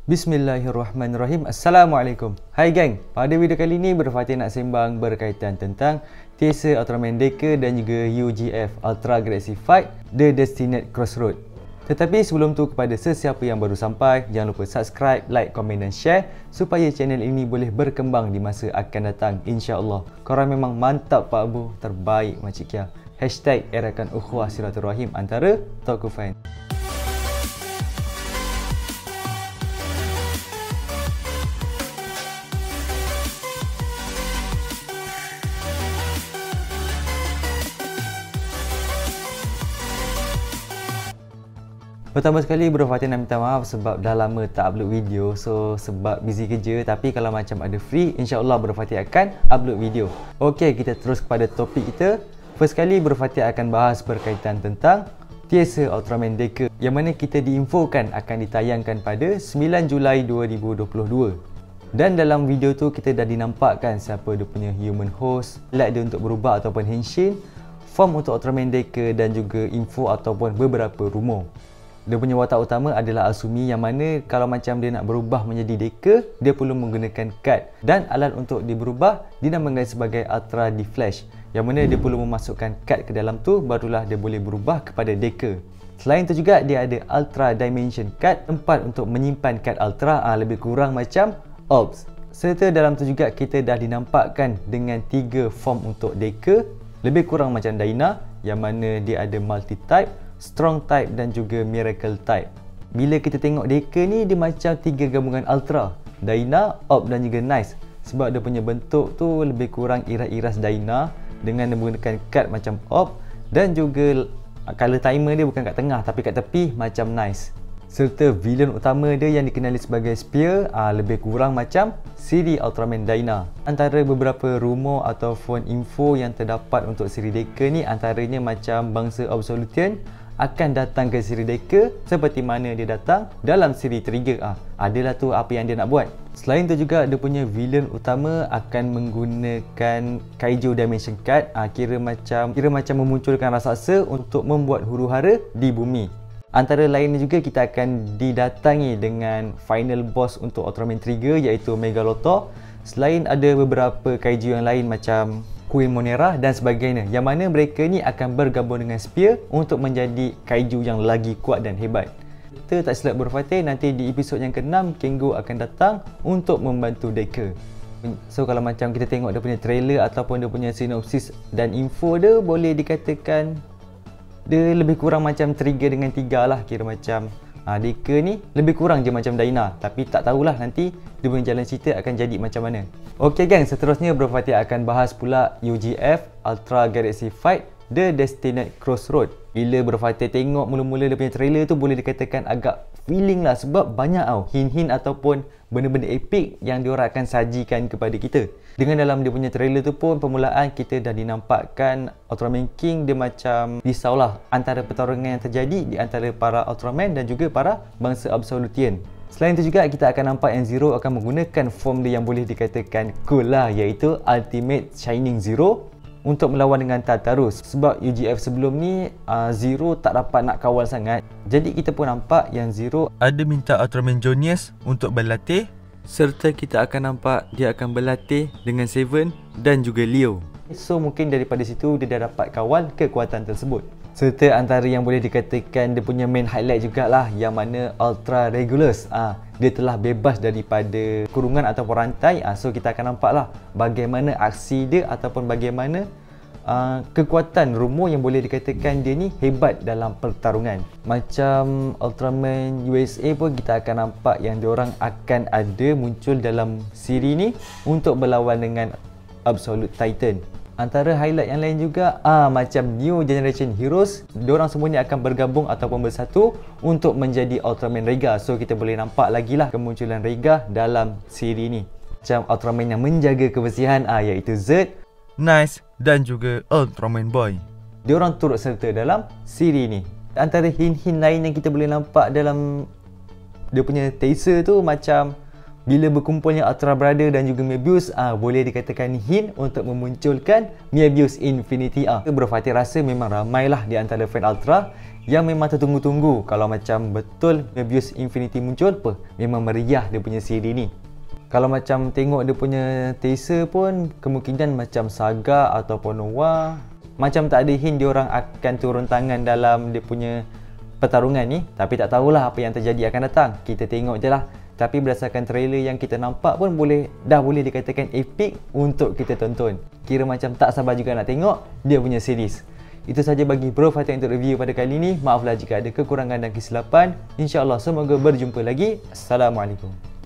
Bismillahirrahmanirrahim. Assalamualaikum. Hai gang, pada video kali ni Berfatih nak sembang berkaitan tentang teaser Ultraman Deca dan juga UGF Ultra Galaxy Fight The Destined Crossroad. Tetapi sebelum tu, kepada sesiapa yang baru sampai, jangan lupa subscribe, like, komen dan share supaya channel ini boleh berkembang di masa akan datang, insya-Allah. Korang memang mantap Pak Abu, terbaik Makcik Kia. #erakan ukhuwah silaturahim antara Tauku Fan. Pertama sekali Bro Fatih nak minta maaf sebab dah lama tak upload video. So sebab busy kerja, tapi kalau macam ada free, insya-Allah Bro Fatih akan upload video. Okey, kita terus kepada topik kita. First kali Bro Fatih akan bahas berkaitan tentang teaser Ultraman Deca yang mana kita diinfokan akan ditayangkan pada 9 Julai 2022. Dan dalam video tu kita dah dinampakkan siapa dia punya human host, like dia untuk berubah ataupun henshin, form untuk Ultraman Deca dan juga info ataupun beberapa rumor. Dia punya watak utama adalah Asumi yang mana kalau macam dia nak berubah menjadi Deca, dia perlu menggunakan kad. Dan alat untuk dia berubah dinamakan sebagai Ultra D-Flash, yang mana dia perlu memasukkan kad ke dalam tu, barulah dia boleh berubah kepada Deca. Selain tu juga dia ada Ultra Dimension Card, tempat untuk menyimpan kad Ultra, lebih kurang macam Orbs. Serta dalam tu juga kita dah dinampakkan dengan 3 form untuk Deca, lebih kurang macam Dyna, yang mana dia ada multi-type, strong type dan juga miracle type. Bila kita tengok Deca ni, dia macam 3 gabungan Ultra, Dyna, Orb dan juga Nice. Sebab dia punya bentuk tu lebih kurang iras-iras Dyna dengan menggunakan kad macam Orb, dan juga color timer dia bukan kat tengah tapi kat tepi macam Nice. Serta villain utama dia yang dikenali sebagai Spear, lebih kurang macam siri Ultraman Dyna. Antara beberapa rumor ataupun info yang terdapat untuk siri Deca ni, antaranya macam bangsa Absolution akan datang ke siri Deca seperti mana dia datang dalam siri Trigger. Adalah tu apa yang dia nak buat. Selain tu juga dia punya villain utama akan menggunakan Kaiju Dimension Card, kira macam memunculkan raksasa untuk membuat huru-hara di bumi. Antara lainnya juga kita akan didatangi dengan final boss untuk Ultraman Trigger, iaitu Megalothor. Selain ada beberapa kaiju yang lain macam Queen Monera dan sebagainya, yang mana mereka ni akan bergabung dengan Spear untuk menjadi kaiju yang lagi kuat dan hebat. Kita tak silap Berfatih, nanti di episod yang ke-6 Kengo akan datang untuk membantu Deca. So kalau macam kita tengok dia punya trailer ataupun dia punya sinopsis dan info dia, boleh dikatakan dia lebih kurang macam Trigger dengan 3 lah. Kira macam Deca ni lebih kurang je macam Dyna, tapi tak tahulah nanti dia punya jalan cerita akan jadi macam mana. Ok gang, seterusnya Bro Fatih akan bahas pula UGF Ultra Galaxy Fight The Destined Crossroad. Bila Bro Fatih tengok mula-mula dia punya trailer tu, boleh dikatakan agak feeling lah, sebab banyak hint-hint ataupun benda-benda epic yang diorang akan sajikan kepada kita. Dengan dalam dia punya trailer tu pun, permulaan kita dah dinampakkan Ultraman King dia macam risaulah antara pertarungan yang terjadi di antara para Ultraman dan juga para bangsa Absolution. Selain itu juga kita akan nampak yang Zero akan menggunakan form dia yang boleh dikatakan cool lah, iaitu Ultimate Shining Zero untuk melawan dengan Tartarus. Sebab UGF sebelum ni Zero tak dapat nak kawal sangat, jadi kita pun nampak yang Zero ada minta Ultraman Jonius untuk berlatih, serta kita akan nampak dia akan berlatih dengan Seven dan juga Leo. So mungkin daripada situ dia dah dapat kawal kekuatan tersebut. Serta antara yang boleh dikatakan dia punya main highlight jugalah yang mana Ultra Regulus, dia telah bebas daripada kurungan ataupun rantai. So kita akan nampaklah bagaimana aksi dia ataupun bagaimana kekuatan rumor yang boleh dikatakan dia ni hebat dalam pertarungan. Macam Ultraman USA pun kita akan nampak yang diorang akan ada muncul dalam siri ni untuk berlawan dengan Absolute Titan. Antara highlight yang lain juga macam New Generation Heroes, diorang semua ni akan bergabung ataupun bersatu untuk menjadi Ultraman Rega. So kita boleh nampak lagi lah kemunculan Rega dalam siri ni. Macam Ultraman yang menjaga kebersihan, iaitu Z, Nice dan juga Ultraman Boy. Diorang turut serta dalam siri ni. Antara hint-hint lain yang kita boleh nampak dalam dia punya teaser tu, macam bila berkumpulnya Ultra Brother dan juga Mebius, boleh dikatakan hint untuk memunculkan Mebius Infinity. Bro Fatih rasa memang ramailah di antara fan Ultra yang memang tertunggu-tunggu. Kalau macam betul Mebius Infinity muncul, memang meriah dia punya siri ni. Kalau macam tengok dia punya teaser pun, kemungkinan macam Saga ataupun Noah, macam tak ada hint diorang akan turun tangan dalam dia punya pertarungan ni. Tapi tak tahulah apa yang terjadi akan datang. Kita tengok je lah. Tapi berdasarkan trailer yang kita nampak pun dah boleh dikatakan epic untuk kita tonton. Kira macam tak sabar juga nak tengok dia punya series. Itu saja bagi Bro Fighter untuk review pada kali ni. Maaflah jika ada kekurangan dan kesilapan. InsyaAllah semoga berjumpa lagi. Assalamualaikum.